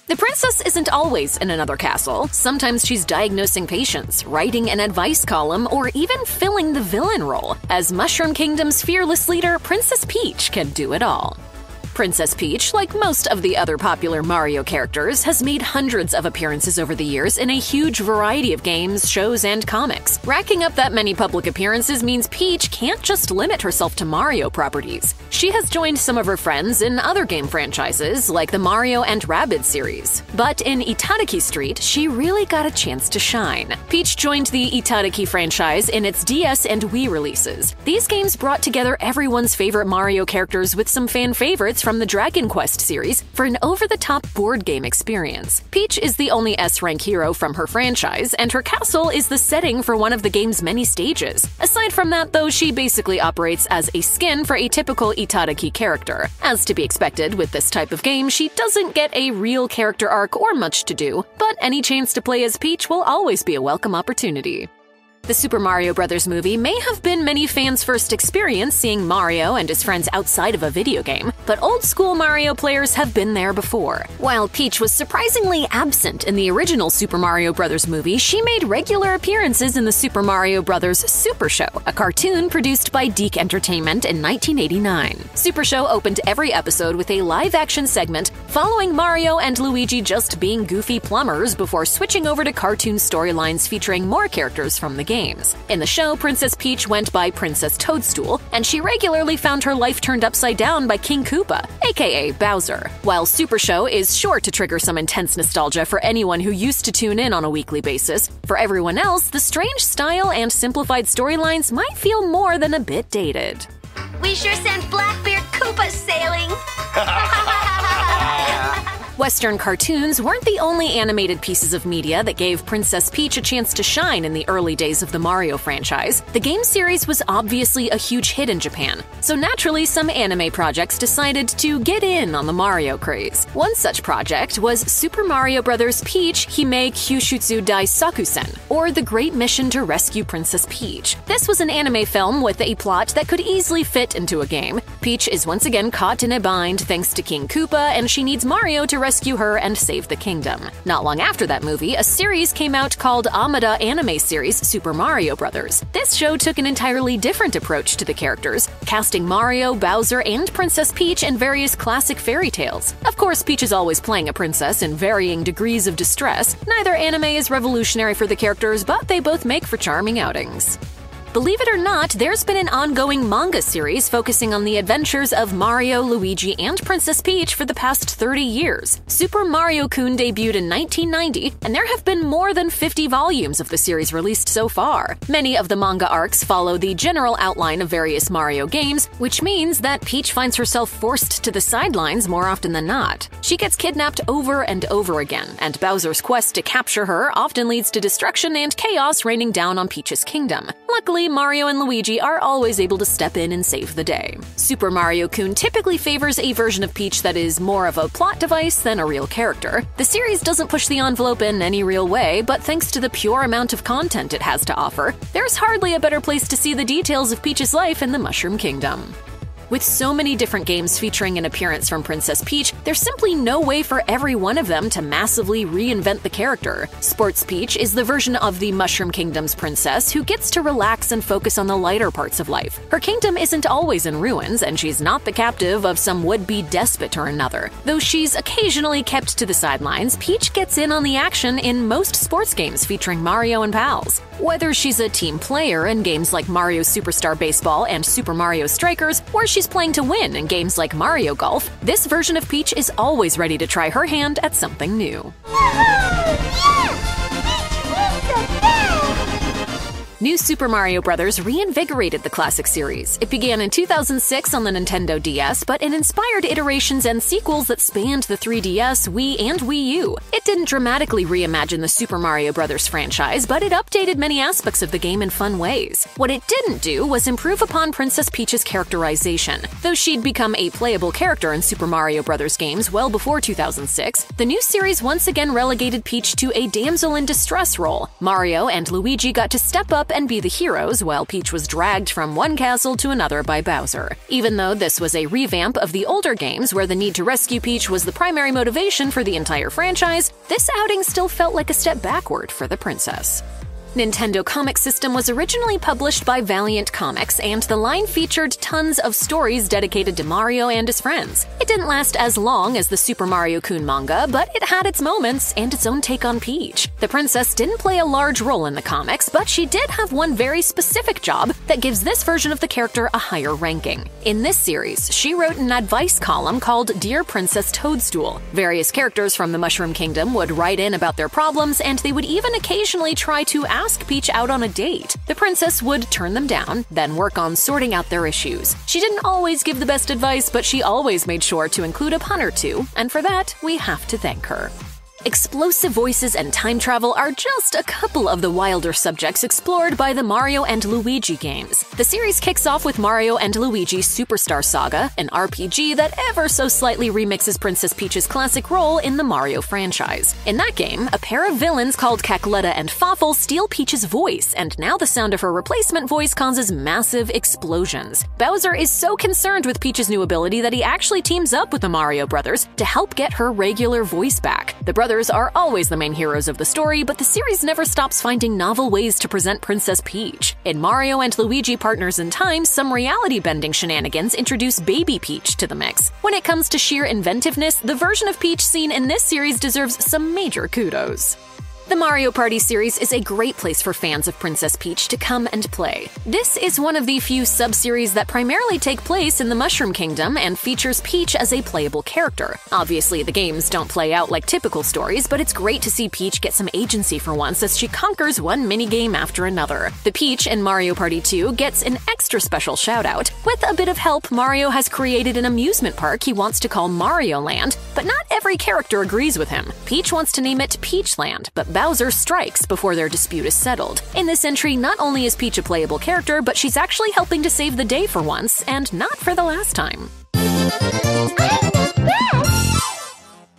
The princess isn't always in another castle. Sometimes she's diagnosing patients, writing an advice column, or even filling the villain role. As Mushroom Kingdom's fearless leader, Princess Peach can do it all. Princess Peach, like most of the other popular Mario characters, has made hundreds of appearances over the years in a huge variety of games, shows, and comics. Racking up that many public appearances means Peach can't just limit herself to Mario properties. She has joined some of her friends in other game franchises, like the Mario and Rabbids series. But in Itadaki Street, she really got a chance to shine. Peach joined the Itadaki franchise in its DS and Wii releases. These games brought together everyone's favorite Mario characters with some fan favorites from the Dragon Quest series for an over-the-top board game experience. Peach is the only S-rank hero from her franchise, and her castle is the setting for one of the game's many stages. Aside from that, though, she basically operates as a skin for a typical Itadaki character. As to be expected with this type of game, she doesn't get a real character arc or much to do, but any chance to play as Peach will always be a welcome opportunity. The Super Mario Bros. Movie may have been many fans' first experience seeing Mario and his friends outside of a video game, but old-school Mario players have been there before. While Peach was surprisingly absent in the original Super Mario Bros. Movie, she made regular appearances in the Super Mario Bros. Super Show, a cartoon produced by DiC Entertainment in 1989. Super Show opened every episode with a live-action segment following Mario and Luigi just being goofy plumbers before switching over to cartoon storylines featuring more characters from the games. In the show, Princess Peach went by Princess Toadstool, and she regularly found her life turned upside down by King Koopa, aka Bowser. While Super Show is sure to trigger some intense nostalgia for anyone who used to tune in on a weekly basis, for everyone else, the strange style and simplified storylines might feel more than a bit dated. We sure sent Blackbeard Koopa sailing! Western cartoons weren't the only animated pieces of media that gave Princess Peach a chance to shine in the early days of the Mario franchise. The game series was obviously a huge hit in Japan, so naturally some anime projects decided to get in on the Mario craze. One such project was Super Mario Bros. Peach Hime Kyushutsu Dai Sakusen, or The Great Mission to Rescue Princess Peach. This was an anime film with a plot that could easily fit into a game. Peach is once again caught in a bind thanks to King Koopa, and she needs Mario to rescue her and save the kingdom. Not long after that movie, a series came out called Amada Anime Series Super Mario Bros. This show took an entirely different approach to the characters, casting Mario, Bowser, and Princess Peach in various classic fairy tales. Of course, Peach is always playing a princess in varying degrees of distress. Neither anime is revolutionary for the characters, but they both make for charming outings. Believe it or not, there's been an ongoing manga series focusing on the adventures of Mario, Luigi, and Princess Peach for the past 30 years. Super Mario-kun debuted in 1990, and there have been more than 50 volumes of the series released so far. Many of the manga arcs follow the general outline of various Mario games, which means that Peach finds herself forced to the sidelines more often than not. She gets kidnapped over and over again, and Bowser's quest to capture her often leads to destruction and chaos raining down on Peach's kingdom. Luckily, Mario and Luigi are always able to step in and save the day. Super Mario-kun typically favors a version of Peach that is more of a plot device than a real character. The series doesn't push the envelope in any real way, but thanks to the pure amount of content it has to offer, there's hardly a better place to see the details of Peach's life in the Mushroom Kingdom. With so many different games featuring an appearance from Princess Peach, there's simply no way for every one of them to massively reinvent the character. Sports Peach is the version of the Mushroom Kingdom's princess who gets to relax and focus on the lighter parts of life. Her kingdom isn't always in ruins, and she's not the captive of some would-be despot or another. Though she's occasionally kept to the sidelines, Peach gets in on the action in most sports games featuring Mario and pals. Whether she's a team player in games like Mario Superstar Baseball and Super Mario Strikers, or she's playing to win in games like Mario Golf, this version of Peach is always ready to try her hand at something new. New Super Mario Bros. Reinvigorated the classic series. It began in 2006 on the Nintendo DS, but it inspired iterations and sequels that spanned the 3DS, Wii, and Wii U. It didn't dramatically reimagine the Super Mario Bros. Franchise, but it updated many aspects of the game in fun ways. What it didn't do was improve upon Princess Peach's characterization. Though she'd become a playable character in Super Mario Bros. Games well before 2006, the new series once again relegated Peach to a damsel in distress role. Mario and Luigi got to step up and be the heroes while Peach was dragged from one castle to another by Bowser. Even though this was a revamp of the older games where the need to rescue Peach was the primary motivation for the entire franchise, this outing still felt like a step backward for the princess. Nintendo Comic System was originally published by Valiant Comics, and the line featured tons of stories dedicated to Mario and his friends. It didn't last as long as the Super Mario Kun manga, but it had its moments and its own take on Peach. The princess didn't play a large role in the comics, but she did have one very specific job that gives this version of the character a higher ranking. In this series, she wrote an advice column called Dear Princess Toadstool. Various characters from the Mushroom Kingdom would write in about their problems, and they would even occasionally try to ask Peach out on a date. The princess would turn them down, then work on sorting out their issues. She didn't always give the best advice, but she always made sure to include a pun or two, and for that, we have to thank her. Explosive voices and time travel are just a couple of the wilder subjects explored by the Mario and Luigi games. The series kicks off with Mario and Luigi Superstar Saga, an RPG that ever so slightly remixes Princess Peach's classic role in the Mario franchise. In that game, a pair of villains called Cackletta and Fawful steal Peach's voice, and now the sound of her replacement voice causes massive explosions. Bowser is so concerned with Peach's new ability that he actually teams up with the Mario brothers to help get her regular voice back. The brothers are always the main heroes of the story, but the series never stops finding novel ways to present Princess Peach. In Mario and Luigi Partners in Time, some reality-bending shenanigans introduce Baby Peach to the mix. When it comes to sheer inventiveness, the version of Peach seen in this series deserves some major kudos. The Mario Party series is a great place for fans of Princess Peach to come and play. This is one of the few sub-series that primarily take place in the Mushroom Kingdom and features Peach as a playable character. Obviously, the games don't play out like typical stories, but it's great to see Peach get some agency for once as she conquers one minigame after another. The Peach in Mario Party 2 gets an extra special shout-out. With a bit of help, Mario has created an amusement park he wants to call Mario Land, but not every character agrees with him. Peach wants to name it Peachland, but Bowser strikes before their dispute is settled. In this entry, not only is Peach a playable character, but she's actually helping to save the day for once, and not for the last time.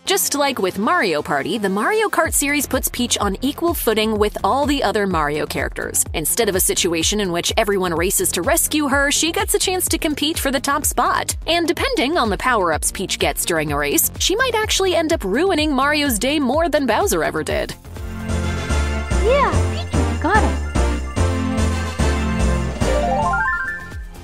Just like with Mario Party, the Mario Kart series puts Peach on equal footing with all the other Mario characters. Instead of a situation in which everyone races to rescue her, she gets a chance to compete for the top spot. And depending on the power-ups Peach gets during a race, she might actually end up ruining Mario's day more than Bowser ever did. Yeah, Peach got it.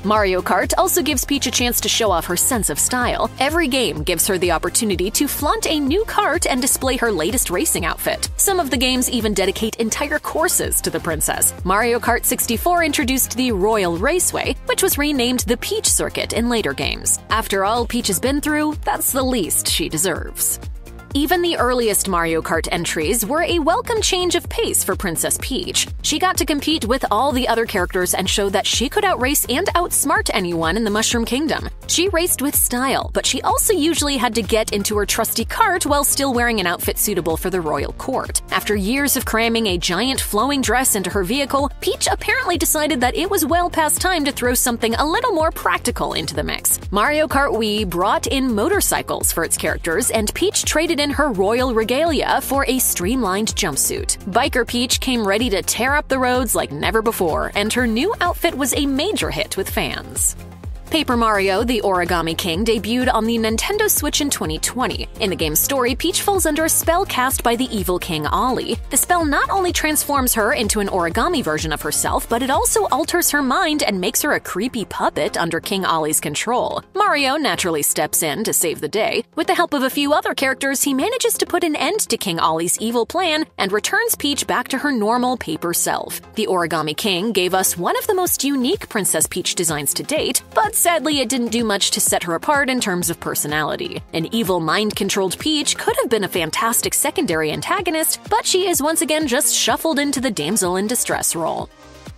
Mario Kart also gives Peach a chance to show off her sense of style. Every game gives her the opportunity to flaunt a new kart and display her latest racing outfit. Some of the games even dedicate entire courses to the princess. Mario Kart 64 introduced the Royal Raceway, which was renamed the Peach Circuit in later games. After all Peach has been through, that's the least she deserves. Even the earliest Mario Kart entries were a welcome change of pace for Princess Peach. She got to compete with all the other characters and show that she could outrace and outsmart anyone in the Mushroom Kingdom. She raced with style, but she also usually had to get into her trusty cart while still wearing an outfit suitable for the royal court. After years of cramming a giant flowing dress into her vehicle, Peach apparently decided that it was well past time to throw something a little more practical into the mix. Mario Kart Wii brought in motorcycles for its characters, and Peach traded in her royal regalia for a streamlined jumpsuit. Biker Peach came ready to tear up the roads like never before, and her new outfit was a major hit with fans. Paper Mario: The Origami King debuted on the Nintendo Switch in 2020. In the game's story, Peach falls under a spell cast by the evil King Ollie. The spell not only transforms her into an origami version of herself, but it also alters her mind and makes her a creepy puppet under King Ollie's control. Mario naturally steps in to save the day. With the help of a few other characters, he manages to put an end to King Ollie's evil plan and returns Peach back to her normal paper self. The Origami King gave us one of the most unique Princess Peach designs to date, but sadly, it didn't do much to set her apart in terms of personality. An evil, mind-controlled Peach could have been a fantastic secondary antagonist, but she is once again just shuffled into the damsel in distress role.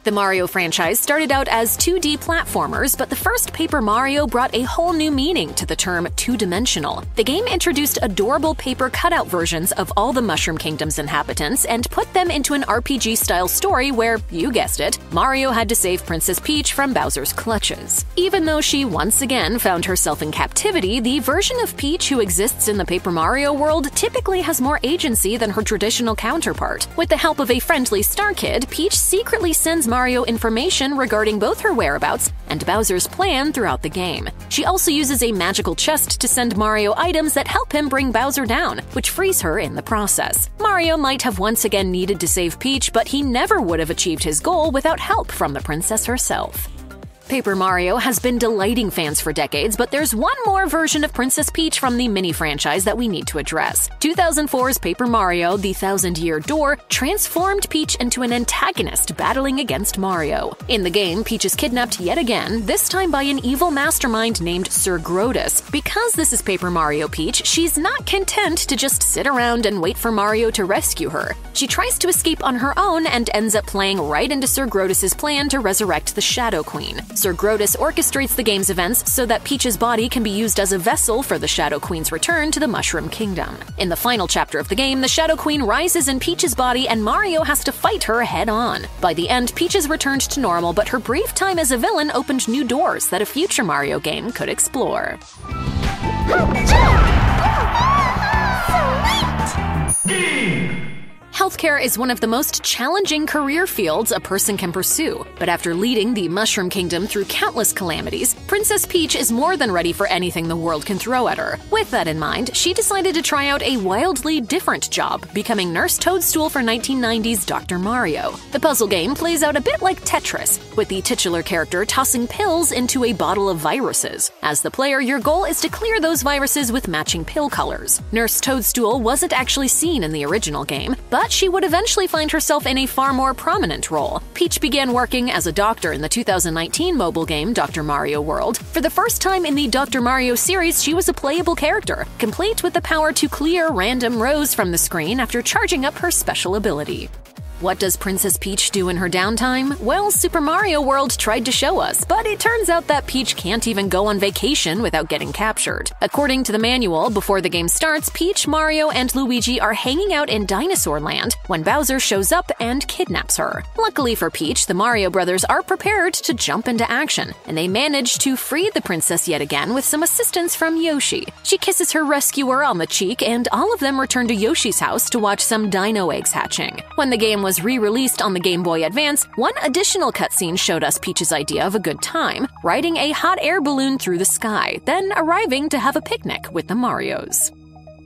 The Mario franchise started out as 2D platformers, but the first Paper Mario brought a whole new meaning to the term two-dimensional. The game introduced adorable paper cutout versions of all the Mushroom Kingdom's inhabitants and put them into an RPG-style story where, you guessed it, Mario had to save Princess Peach from Bowser's clutches. Even though she once again found herself in captivity, the version of Peach who exists in the Paper Mario world typically has more agency than her traditional counterpart. With the help of a friendly Star Kid, Peach secretly sends Mario information regarding both her whereabouts and Bowser's plan throughout the game. She also uses a magical chest to send Mario items that help him bring Bowser down, which frees her in the process. Mario might have once again needed to save Peach, but he never would have achieved his goal without help from the princess herself. Paper Mario has been delighting fans for decades, but there's one more version of Princess Peach from the mini-franchise that we need to address. 2004's Paper Mario: The Thousand-Year Door transformed Peach into an antagonist battling against Mario. In the game, Peach is kidnapped yet again, this time by an evil mastermind named Sir Grotus. Because this is Paper Mario Peach, she's not content to just sit around and wait for Mario to rescue her. She tries to escape on her own and ends up playing right into Sir Grotus's plan to resurrect the Shadow Queen. Sir Grotus orchestrates the game's events so that Peach's body can be used as a vessel for the Shadow Queen's return to the Mushroom Kingdom. In the final chapter of the game, the Shadow Queen rises in Peach's body and Mario has to fight her head-on. By the end, Peach is returned to normal, but her brief time as a villain opened new doors that a future Mario game could explore. Healthcare is one of the most challenging career fields a person can pursue, but after leading the Mushroom Kingdom through countless calamities, Princess Peach is more than ready for anything the world can throw at her. With that in mind, she decided to try out a wildly different job, becoming Nurse Toadstool for 1990's Dr. Mario. The puzzle game plays out a bit like Tetris, with the titular character tossing pills into a bottle of viruses. As the player, your goal is to clear those viruses with matching pill colors. Nurse Toadstool wasn't actually seen in the original game, but she would eventually find herself in a far more prominent role. Peach began working as a doctor in the 2019 mobile game Dr. Mario World. For the first time in the Dr. Mario series, she was a playable character, complete with the power to clear random rows from the screen after charging up her special ability. What does Princess Peach do in her downtime? Well, Super Mario World tried to show us, but it turns out that Peach can't even go on vacation without getting captured. According to the manual, before the game starts, Peach, Mario, and Luigi are hanging out in Dinosaur Land when Bowser shows up and kidnaps her. Luckily for Peach, the Mario brothers are prepared to jump into action, and they manage to free the princess yet again with some assistance from Yoshi. She kisses her rescuer on the cheek, and all of them return to Yoshi's house to watch some dino eggs hatching. When the game was re-released on the Game Boy Advance, one additional cutscene showed us Peach's idea of a good time, riding a hot air balloon through the sky, then arriving to have a picnic with the Marios.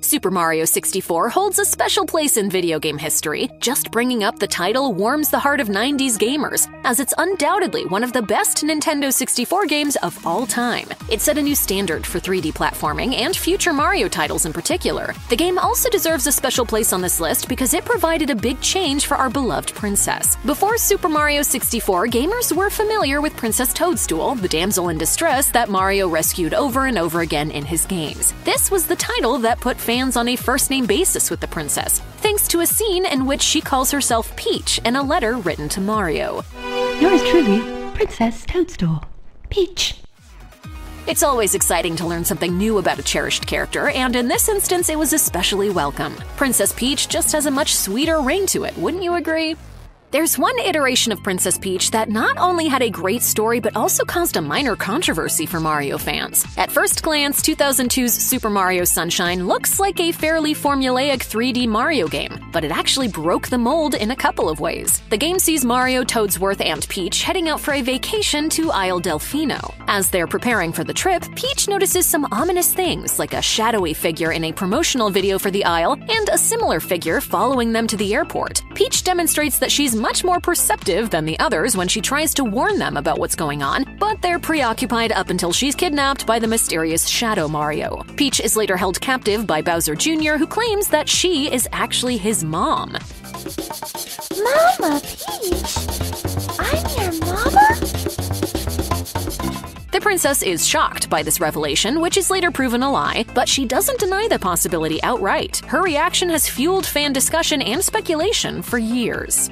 Super Mario 64 holds a special place in video game history. Just bringing up the title warms the heart of 90s gamers, as it's undoubtedly one of the best Nintendo 64 games of all time. It set a new standard for 3D platforming and future Mario titles in particular. The game also deserves a special place on this list because it provided a big change for our beloved princess. Before Super Mario 64, gamers were familiar with Princess Toadstool, the damsel in distress that Mario rescued over and over again in his games. This was the title that put fans on a first-name basis with the princess, thanks to a scene in which she calls herself Peach in a letter written to Mario. Yours truly, Princess Toadstool. Peach. It's always exciting to learn something new about a cherished character, and in this instance it was especially welcome. Princess Peach just has a much sweeter ring to it, wouldn't you agree? There's one iteration of Princess Peach that not only had a great story but also caused a minor controversy for Mario fans. At first glance, 2002's Super Mario Sunshine looks like a fairly formulaic 3D Mario game, but it actually broke the mold in a couple of ways. The game sees Mario, Toadsworth, and Peach heading out for a vacation to Isle Delfino. As they're preparing for the trip, Peach notices some ominous things, like a shadowy figure in a promotional video for the Isle and a similar figure following them to the airport. Peach demonstrates that she's much more perceptive than the others when she tries to warn them about what's going on, but they're preoccupied up until she's kidnapped by the mysterious Shadow Mario. Peach is later held captive by Bowser Jr., who claims that she is actually his mom. Mama Peach? I'm your mama? The princess is shocked by this revelation, which is later proven a lie, but she doesn't deny the possibility outright. Her reaction has fueled fan discussion and speculation for years.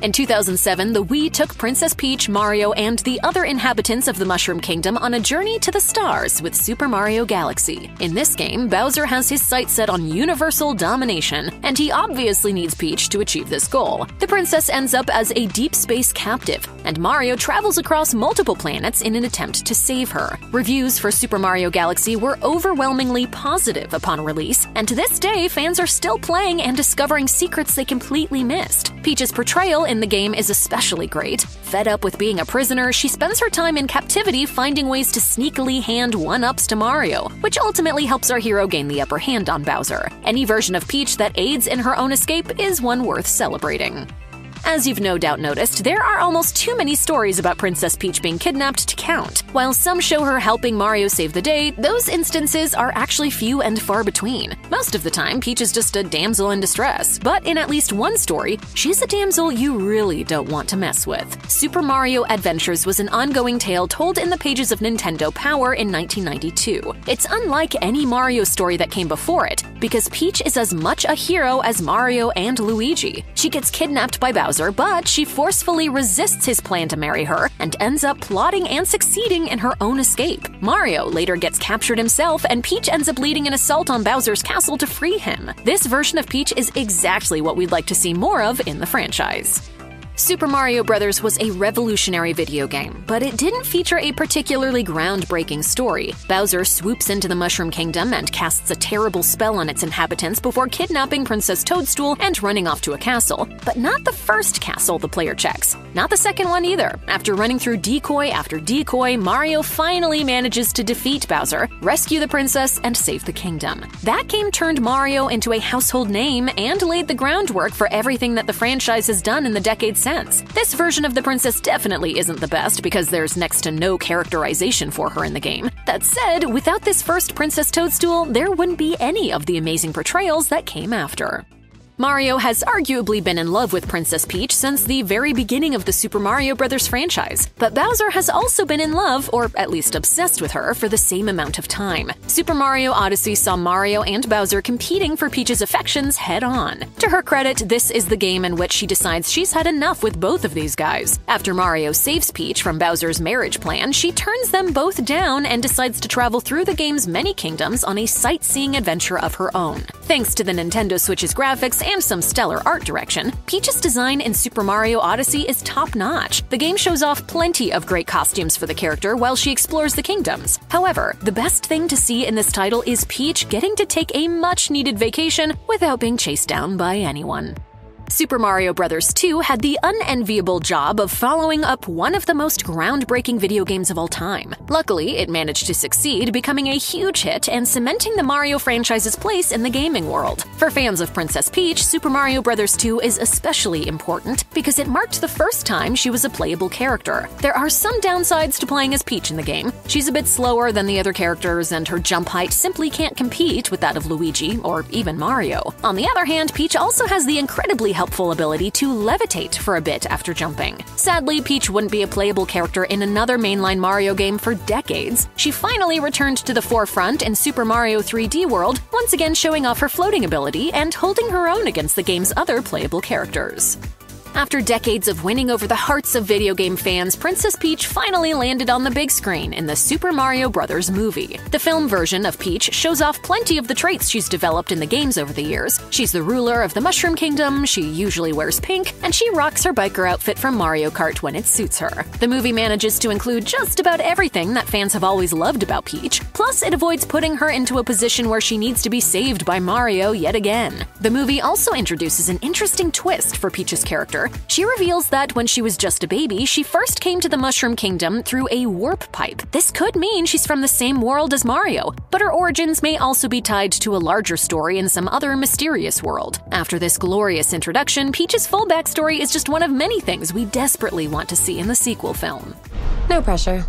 In 2007, the Wii took Princess Peach, Mario, and the other inhabitants of the Mushroom Kingdom on a journey to the stars with Super Mario Galaxy. In this game, Bowser has his sights set on universal domination, and he obviously needs Peach to achieve this goal. The princess ends up as a deep space captive, and Mario travels across multiple planets in an attempt to save her. Reviews for Super Mario Galaxy were overwhelmingly positive upon release, and to this day, fans are still playing and discovering secrets they completely missed. Peach's portrayal in the game is especially great. Fed up with being a prisoner, she spends her time in captivity finding ways to sneakily hand one-ups to Mario, which ultimately helps our hero gain the upper hand on Bowser. Any version of Peach that aids in her own escape is one worth celebrating. As you've no doubt noticed, there are almost too many stories about Princess Peach being kidnapped to count. While some show her helping Mario save the day, those instances are actually few and far between. Most of the time, Peach is just a damsel in distress, but in at least one story, she's a damsel you really don't want to mess with. Super Mario Adventures was an ongoing tale told in the pages of Nintendo Power in 1992. It's unlike any Mario story that came before it, because Peach is as much a hero as Mario and Luigi. She gets kidnapped by Bowser, but she forcefully resists his plan to marry her and ends up plotting and succeeding in her own escape. Mario later gets captured himself, and Peach ends up leading an assault on Bowser's castle to free him. This version of Peach is exactly what we'd like to see more of in the franchise. Super Mario Bros. Was a revolutionary video game, but it didn't feature a particularly groundbreaking story. Bowser swoops into the Mushroom Kingdom and casts a terrible spell on its inhabitants before kidnapping Princess Toadstool and running off to a castle. But not the first castle the player checks. Not the second one either. After running through decoy after decoy, Mario finally manages to defeat Bowser, rescue the princess, and save the kingdom. That game turned Mario into a household name and laid the groundwork for everything that the franchise has done in the decades since. This version of the princess definitely isn't the best because there's next to no characterization for her in the game. That said, without this first Princess Toadstool, there wouldn't be any of the amazing portrayals that came after. Mario has arguably been in love with Princess Peach since the very beginning of the Super Mario Bros. Franchise, but Bowser has also been in love, or at least obsessed with her, for the same amount of time. Super Mario Odyssey saw Mario and Bowser competing for Peach's affections head-on. To her credit, this is the game in which she decides she's had enough with both of these guys. After Mario saves Peach from Bowser's marriage plan, she turns them both down and decides to travel through the game's many kingdoms on a sightseeing adventure of her own. Thanks to the Nintendo Switch's graphics and some stellar art direction, Peach's design in Super Mario Odyssey is top-notch. The game shows off plenty of great costumes for the character while she explores the kingdoms. However, the best thing to see in this title is Peach getting to take a much-needed vacation without being chased down by anyone. Super Mario Bros. 2 had the unenviable job of following up one of the most groundbreaking video games of all time. Luckily, it managed to succeed, becoming a huge hit and cementing the Mario franchise's place in the gaming world. For fans of Princess Peach, Super Mario Bros. 2 is especially important because it marked the first time she was a playable character. There are some downsides to playing as Peach in the game. She's a bit slower than the other characters, and her jump height simply can't compete with that of Luigi or even Mario. On the other hand, Peach also has the incredibly helpful ability to levitate for a bit after jumping. Sadly, Peach wouldn't be a playable character in another mainline Mario game for decades. She finally returned to the forefront in Super Mario 3D World, once again showing off her floating ability and holding her own against the game's other playable characters. After decades of winning over the hearts of video game fans, Princess Peach finally landed on the big screen in the Super Mario Bros. Movie. The film version of Peach shows off plenty of the traits she's developed in the games over the years. She's the ruler of the Mushroom Kingdom, she usually wears pink, and she rocks her biker outfit from Mario Kart when it suits her. The movie manages to include just about everything that fans have always loved about Peach, plus it avoids putting her into a position where she needs to be saved by Mario yet again. The movie also introduces an interesting twist for Peach's character. She reveals that when she was just a baby, she first came to the Mushroom Kingdom through a warp pipe. This could mean she's from the same world as Mario, but her origins may also be tied to a larger story in some other mysterious world. After this glorious introduction, Peach's full backstory is just one of many things we desperately want to see in the sequel film. No pressure.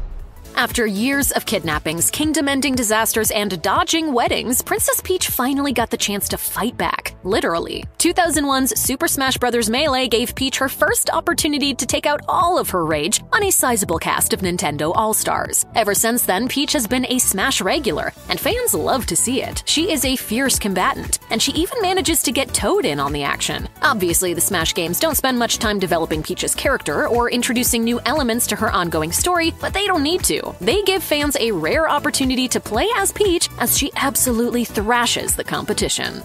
After years of kidnappings, kingdom-ending disasters, and dodging weddings, Princess Peach finally got the chance to fight back, literally. 2001's Super Smash Bros. Melee gave Peach her first opportunity to take out all of her rage on a sizable cast of Nintendo All-Stars. Ever since then, Peach has been a Smash regular, and fans love to see it. She is a fierce combatant, and she even manages to get Toad in on the action. Obviously, the Smash games don't spend much time developing Peach's character or introducing new elements to her ongoing story, but they don't need to. They give fans a rare opportunity to play as Peach as she absolutely thrashes the competition.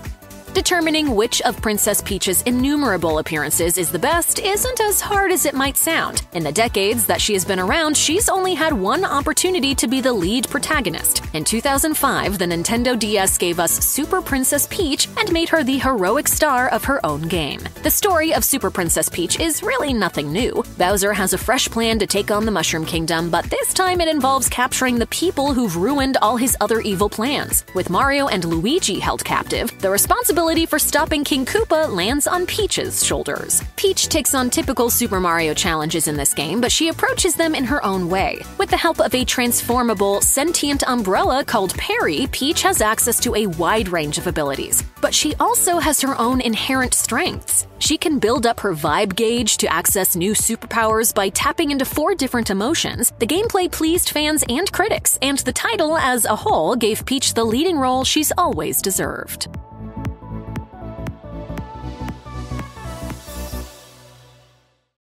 Determining which of Princess Peach's innumerable appearances is the best isn't as hard as it might sound. In the decades that she has been around, she's only had one opportunity to be the lead protagonist. In 2005, the Nintendo DS gave us Super Princess Peach and made her the heroic star of her own game. The story of Super Princess Peach is really nothing new. Bowser has a fresh plan to take on the Mushroom Kingdom, but this time it involves capturing the people who've ruined all his other evil plans. With Mario and Luigi held captive, the responsibility for stopping King Koopa lands on Peach's shoulders. Peach takes on typical Super Mario challenges in this game, but she approaches them in her own way. With the help of a transformable, sentient umbrella called Perry, Peach has access to a wide range of abilities. But she also has her own inherent strengths. She can build up her vibe gauge to access new superpowers by tapping into 4 different emotions. The gameplay pleased fans and critics, and the title as a whole gave Peach the leading role she's always deserved.